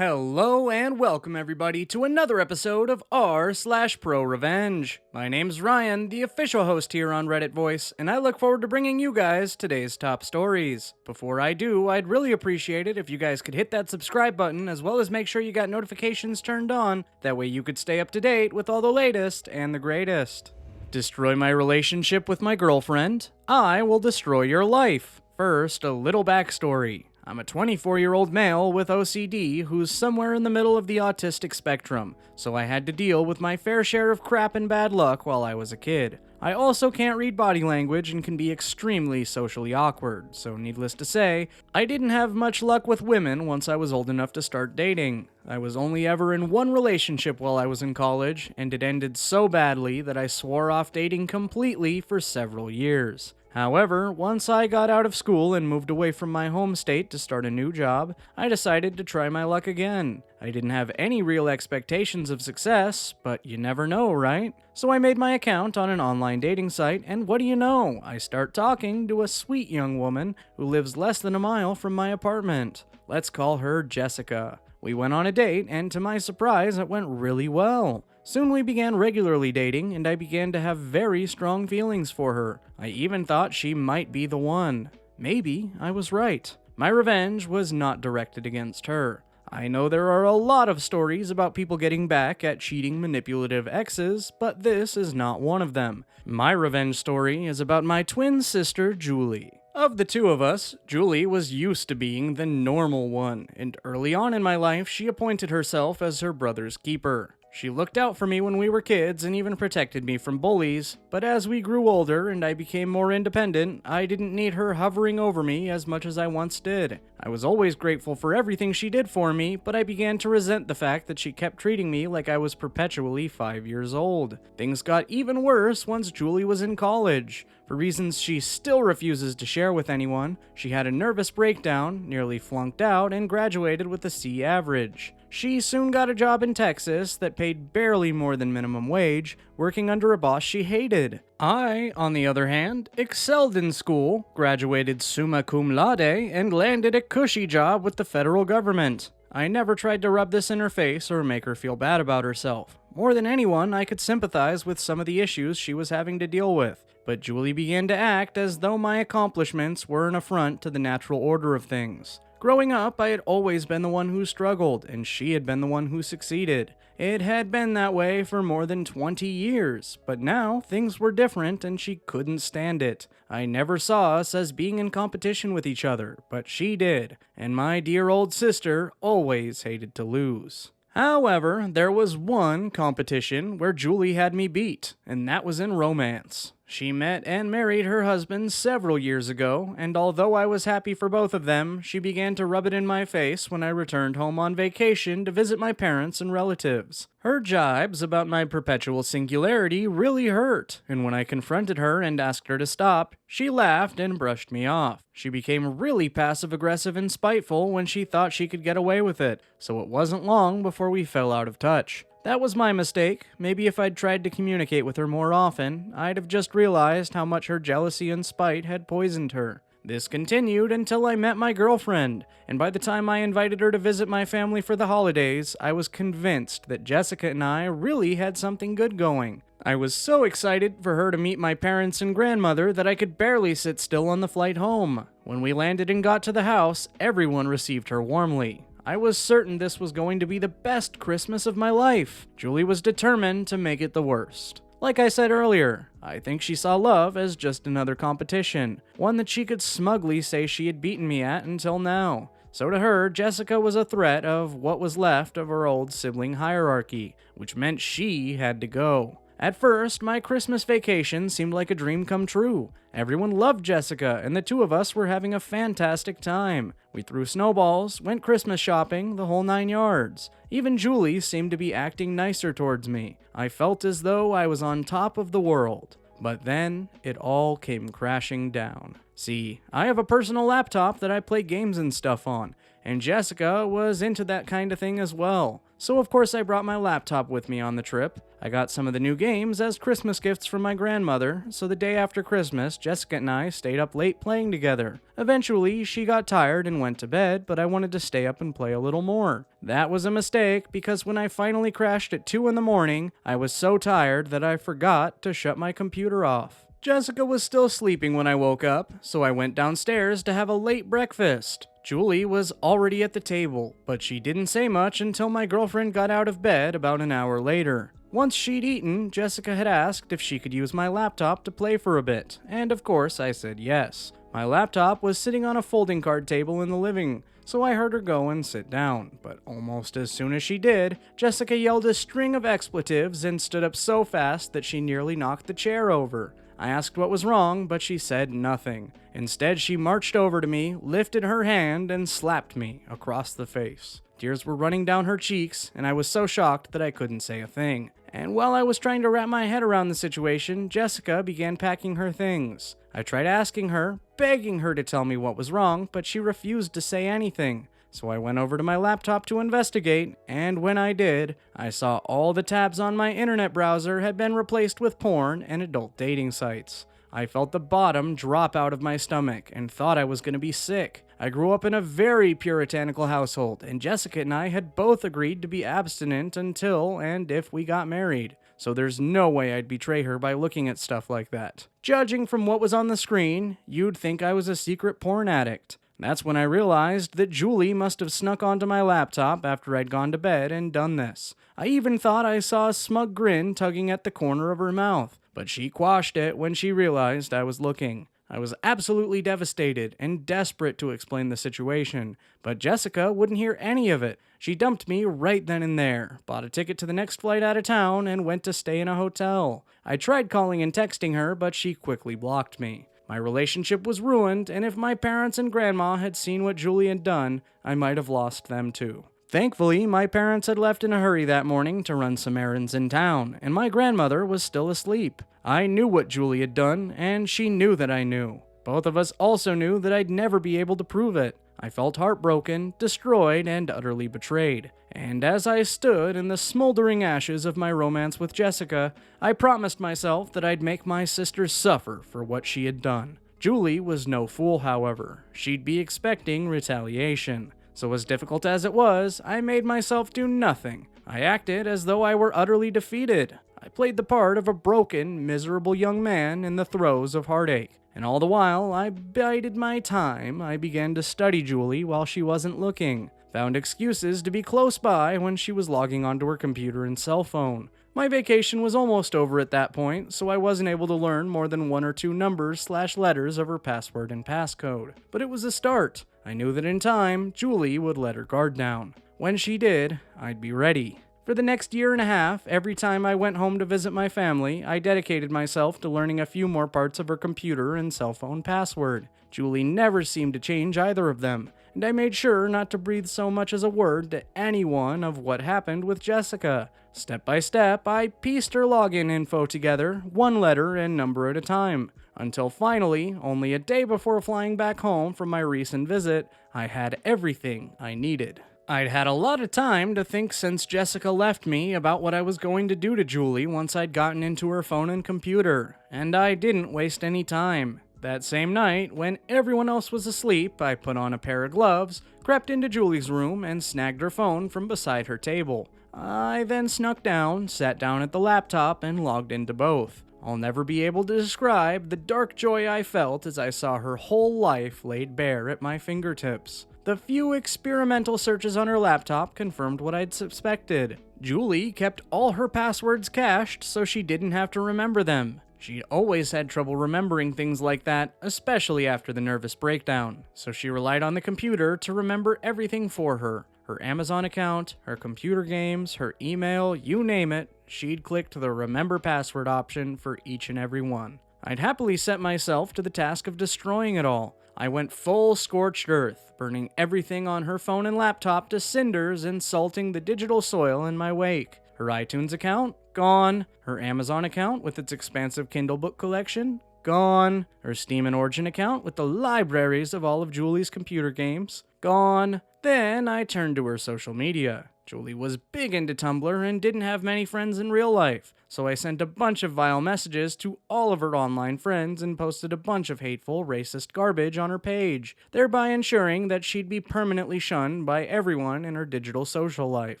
Hello and welcome everybody to another episode of r/ProRevenge. My name's Ryan, the official host here on Reddit Voice, and I look forward to bringing you guys today's top stories. Before I do, I'd really appreciate it if you guys could hit that subscribe button as well as make sure you got notifications turned on. That way you could stay up to date with all the latest and the greatest. Destroy my relationship with my girlfriend? I will destroy your life. First, a little backstory. I'm a 24-year-old male with OCD who's somewhere in the middle of the autistic spectrum, so I had to deal with my fair share of crap and bad luck while I was a kid. I also can't read body language and can be extremely socially awkward, so needless to say, I didn't have much luck with women once I was old enough to start dating. I was only ever in one relationship while I was in college, and it ended so badly that I swore off dating completely for several years. However, once I got out of school and moved away from my home state to start a new job, I decided to try my luck again. I didn't have any real expectations of success, but you never know, right? So I made my account on an online dating site, and what do you know? I start talking to a sweet young woman who lives less than a mile from my apartment. Let's call her Jessica. We went on a date, and to my surprise, it went really well. Soon we began regularly dating, and I began to have very strong feelings for her. I even thought she might be the one. Maybe I was right. My revenge was not directed against her. I know there are a lot of stories about people getting back at cheating, manipulative exes, but this is not one of them. My revenge story is about my twin sister, Julie. Of the two of us, Julie was used to being the normal one, and early on in my life, she appointed herself as her brother's keeper. She looked out for me when we were kids and even protected me from bullies, but as we grew older and I became more independent, I didn't need her hovering over me as much as I once did. I was always grateful for everything she did for me, but I began to resent the fact that she kept treating me like I was perpetually 5 years old. Things got even worse once Julie was in college. For reasons she still refuses to share with anyone, she had a nervous breakdown, nearly flunked out, and graduated with a C average. She soon got a job in Texas that paid barely more than minimum wage, working under a boss she hated. I, on the other hand, excelled in school, graduated summa cum laude, and landed a cushy job with the federal government. I never tried to rub this in her face or make her feel bad about herself. More than anyone, I could sympathize with some of the issues she was having to deal with. But Julie began to act as though my accomplishments were an affront to the natural order of things. Growing up, I had always been the one who struggled, and she had been the one who succeeded. It had been that way for more than 20 years, but now things were different and she couldn't stand it. I never saw us as being in competition with each other, but she did, and my dear old sister always hated to lose. However, there was one competition where Julie had me beat, and that was in romance. She met and married her husband several years ago, and although I was happy for both of them, she began to rub it in my face when I returned home on vacation to visit my parents and relatives. Her jibes about my perpetual singularity really hurt, and when I confronted her and asked her to stop, she laughed and brushed me off. She became really passive-aggressive and spiteful when she thought she could get away with it, so it wasn't long before we fell out of touch. That was my mistake. Maybe if I'd tried to communicate with her more often, I'd have just realized how much her jealousy and spite had poisoned her. This continued until I met my girlfriend, and by the time I invited her to visit my family for the holidays, I was convinced that Jessica and I really had something good going. I was so excited for her to meet my parents and grandmother that I could barely sit still on the flight home. When we landed and got to the house, everyone received her warmly. I was certain this was going to be the best Christmas of my life. Julie was determined to make it the worst. Like I said earlier, I think she saw love as just another competition, one that she could smugly say she had beaten me at until now. So to her, Jessica was a threat of what was left of her old sibling hierarchy, which meant she had to go. At first, my Christmas vacation seemed like a dream come true. Everyone loved Jessica, and the two of us were having a fantastic time. We threw snowballs, went Christmas shopping, the whole 9 yards. Even Julie seemed to be acting nicer towards me. I felt as though I was on top of the world. But then, it all came crashing down. See, I have a personal laptop that I play games and stuff on, and Jessica was into that kind of thing as well. So of course I brought my laptop with me on the trip. I got some of the new games as Christmas gifts from my grandmother, so the day after Christmas, Jessica and I stayed up late playing together. Eventually, she got tired and went to bed, but I wanted to stay up and play a little more. That was a mistake, because when I finally crashed at 2 in the morning, I was so tired that I forgot to shut my computer off. Jessica was still sleeping when I woke up, so I went downstairs to have a late breakfast. Julie was already at the table, but she didn't say much until my girlfriend got out of bed about an hour later. Once she'd eaten, Jessica had asked if she could use my laptop to play for a bit, and of course I said yes. My laptop was sitting on a folding card table in the living, so I heard her go and sit down, but almost as soon as she did, Jessica yelled a string of expletives and stood up so fast that she nearly knocked the chair over. I asked what was wrong, but she said nothing. Instead, she marched over to me, lifted her hand, and slapped me across the face. Tears were running down her cheeks, and I was so shocked that I couldn't say a thing. And while I was trying to wrap my head around the situation, Jessica began packing her things. I tried asking her, begging her to tell me what was wrong, but she refused to say anything. So I went over to my laptop to investigate, and when I did, I saw all the tabs on my internet browser had been replaced with porn and adult dating sites. I felt the bottom drop out of my stomach and thought I was going to be sick. I grew up in a very puritanical household, and Jessica and I had both agreed to be abstinent until and if we got married. So there's no way I'd betray her by looking at stuff like that. Judging from what was on the screen, you'd think I was a secret porn addict. That's when I realized that Julie must have snuck onto my laptop after I'd gone to bed and done this. I even thought I saw a smug grin tugging at the corner of her mouth, but she quashed it when she realized I was looking. I was absolutely devastated and desperate to explain the situation, but Jessica wouldn't hear any of it. She dumped me right then and there, bought a ticket to the next flight out of town, and went to stay in a hotel. I tried calling and texting her, but she quickly blocked me. My relationship was ruined, and if my parents and grandma had seen what Julie had done, I might have lost them too. Thankfully, my parents had left in a hurry that morning to run some errands in town, and my grandmother was still asleep. I knew what Julie had done, and she knew that I knew. Both of us also knew that I'd never be able to prove it. I felt heartbroken, destroyed, and utterly betrayed. And as I stood in the smoldering ashes of my romance with Jessica, I promised myself that I'd make my sister suffer for what she had done. Julie was no fool, however. She'd be expecting retaliation. So as difficult as it was, I made myself do nothing. I acted as though I were utterly defeated. I played the part of a broken, miserable young man in the throes of heartache. And all the while, I bided my time. I began to study Julie while she wasn't looking. Found excuses to be close by when she was logging onto her computer and cell phone. My vacation was almost over at that point, so I wasn't able to learn more than 1 or 2 numbers/letters of her password and passcode. But it was a start. I knew that in time, Julie would let her guard down. When she did, I'd be ready. For the next year and a half, every time I went home to visit my family, I dedicated myself to learning a few more parts of her computer and cell phone password. Julie never seemed to change either of them, and I made sure not to breathe so much as a word to anyone of what happened with Jessica. Step by step, I pieced her login info together, 1 letter and number at a time, until finally, only a day before flying back home from my recent visit, I had everything I needed. I'd had a lot of time to think since Jessica left me about what I was going to do to Julie once I'd gotten into her phone and computer, and I didn't waste any time. That same night, when everyone else was asleep, I put on a pair of gloves, crept into Julie's room, and snagged her phone from beside her table. I then snuck down, sat down at the laptop, and logged into both. I'll never be able to describe the dark joy I felt as I saw her whole life laid bare at my fingertips. The few experimental searches on her laptop confirmed what I'd suspected. Julie kept all her passwords cached so she didn't have to remember them. She'd always had trouble remembering things like that, especially after the nervous breakdown, so she relied on the computer to remember everything for her. Her Amazon account, her computer games, her email, you name it, she'd clicked the remember password option for each and every one. I'd happily set myself to the task of destroying it all. I went full scorched earth, burning everything on her phone and laptop to cinders and salting the digital soil in my wake. Her iTunes account? Gone. Her Amazon account with its expansive Kindle book collection? Gone. Her Steam and Origin account with the libraries of all of Julie's computer games? Gone. Then I turned to her social media. Julie was big into Tumblr and didn't have many friends in real life, so I sent a bunch of vile messages to all of her online friends and posted a bunch of hateful, racist garbage on her page, thereby ensuring that she'd be permanently shunned by everyone in her digital social life.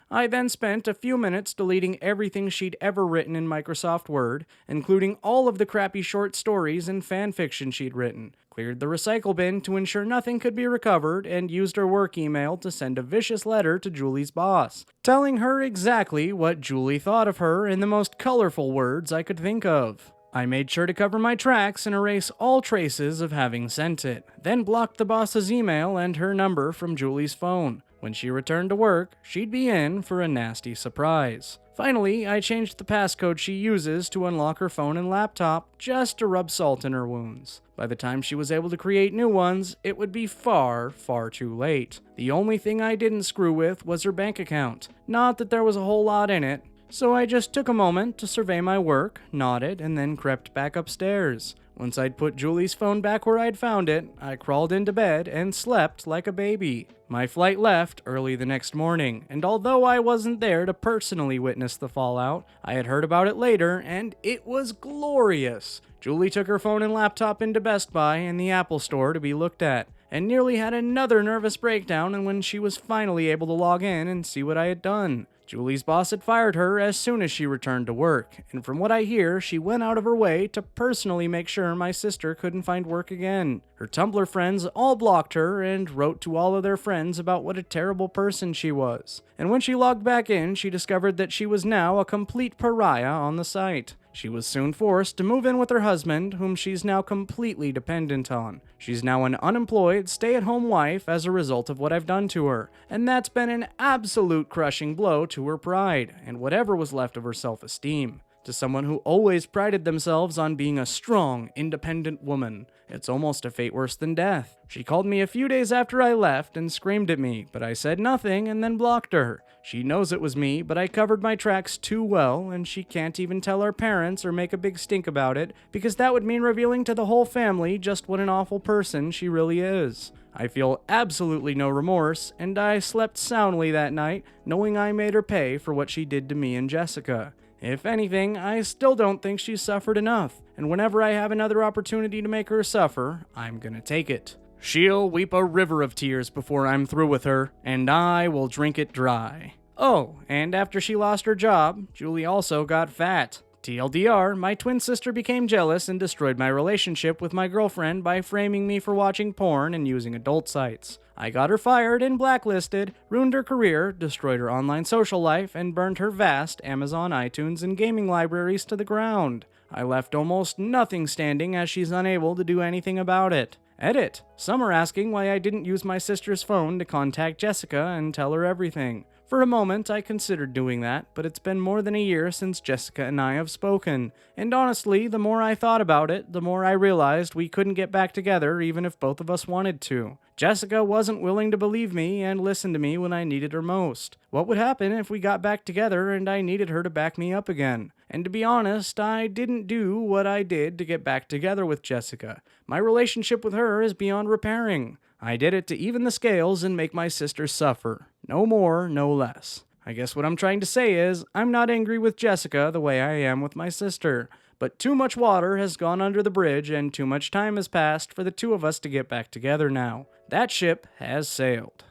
I then spent a few minutes deleting everything she'd ever written in Microsoft Word, including all of the crappy short stories and fan fiction she'd written, cleared the recycle bin to ensure nothing could be recovered, and used her work email to send a vicious letter to Julie's boss, telling her exactly what Julie thought of her in the most colorful words I could think of. I made sure to cover my tracks and erase all traces of having sent it, then blocked the boss's email and her number from Julie's phone. When she returned to work, she'd be in for a nasty surprise. Finally, I changed the passcode she uses to unlock her phone and laptop just to rub salt in her wounds. By the time she was able to create new ones, it would be far, far too late. The only thing I didn't screw with was her bank account. Not that there was a whole lot in it, so I just took a moment to survey my work, nodded, and then crept back upstairs. Once I'd put Julie's phone back where I'd found it, I crawled into bed and slept like a baby. My flight left early the next morning, and although I wasn't there to personally witness the fallout, I had heard about it later, and it was glorious. Julie took her phone and laptop into Best Buy and the Apple Store to be looked at, and nearly had another nervous breakdown when she was finally able to log in and see what I had done. Julie's boss had fired her as soon as she returned to work, and from what I hear, she went out of her way to personally make sure my sister couldn't find work again. Her Tumblr friends all blocked her and wrote to all of their friends about what a terrible person she was. And when she logged back in, she discovered that she was now a complete pariah on the site. She was soon forced to move in with her husband, whom she's now completely dependent on. She's now an unemployed, stay-at-home wife as a result of what I've done to her, and that's been an absolute crushing blow to her pride, and whatever was left of her self-esteem. To someone who always prided themselves on being a strong, independent woman, it's almost a fate worse than death. She called me a few days after I left and screamed at me, but I said nothing and then blocked her. She knows it was me, but I covered my tracks too well, and she can't even tell her parents or make a big stink about it, because that would mean revealing to the whole family just what an awful person she really is. I feel absolutely no remorse, and I slept soundly that night, knowing I made her pay for what she did to me and Jessica. If anything, I still don't think she's suffered enough, and whenever I have another opportunity to make her suffer, I'm gonna take it. She'll weep a river of tears before I'm through with her, and I will drink it dry. Oh, and after she lost her job, Julie also got fat. TLDR, my twin sister became jealous and destroyed my relationship with my girlfriend by framing me for watching porn and using adult sites. I got her fired and blacklisted, ruined her career, destroyed her online social life, and burned her vast Amazon, iTunes, and gaming libraries to the ground. I left almost nothing standing as she's unable to do anything about it. Edit. Some are asking why I didn't use my sister's phone to contact Jessica and tell her everything. For a moment, I considered doing that, but it's been more than a year since Jessica and I have spoken, and honestly, the more I thought about it, the more I realized we couldn't get back together even if both of us wanted to. Jessica wasn't willing to believe me and listen to me when I needed her most. What would happen if we got back together and I needed her to back me up again? And to be honest, I didn't do what I did to get back together with Jessica. My relationship with her is beyond repairing. I did it to even the scales and make my sister suffer. No more, no less. I guess what I'm trying to say is, I'm not angry with Jessica the way I am with my sister. But too much water has gone under the bridge and too much time has passed for the two of us to get back together now. That ship has sailed.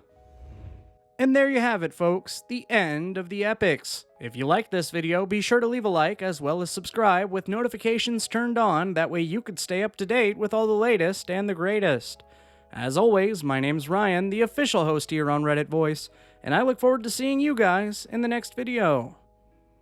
And there you have it, folks, the end of the epics. If you liked this video, be sure to leave a like as well as subscribe with notifications turned on, that way you could stay up to date with all the latest and the greatest. As always, my name's Ryan, the official host here on Reddit Voice, and I look forward to seeing you guys in the next video.